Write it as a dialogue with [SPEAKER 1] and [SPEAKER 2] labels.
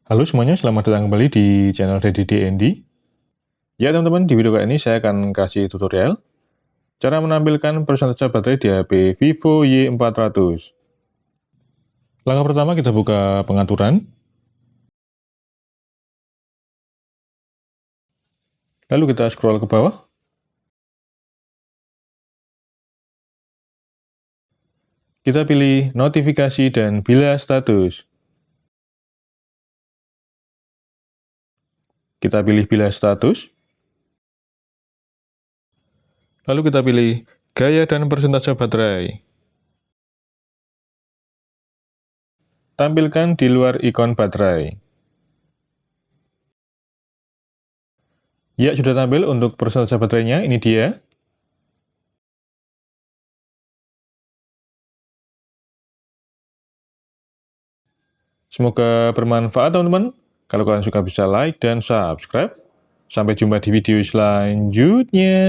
[SPEAKER 1] Halo semuanya, selamat datang kembali di channel Daddy DND. Ya teman-teman, di video kali ini saya akan kasih tutorial cara menampilkan persentase baterai di HP Vivo Y400. Langkah pertama kita buka pengaturan, lalu kita scroll ke bawah. Kita pilih notifikasi dan bila status. Kita pilih bila status. Lalu kita pilih gaya dan persentase baterai. Tampilkan di luar ikon baterai. Ya, sudah tampil untuk persentase baterainya, ini dia. Semoga bermanfaat teman-teman. Kalau kalian suka bisa like dan subscribe. Sampai jumpa di video selanjutnya.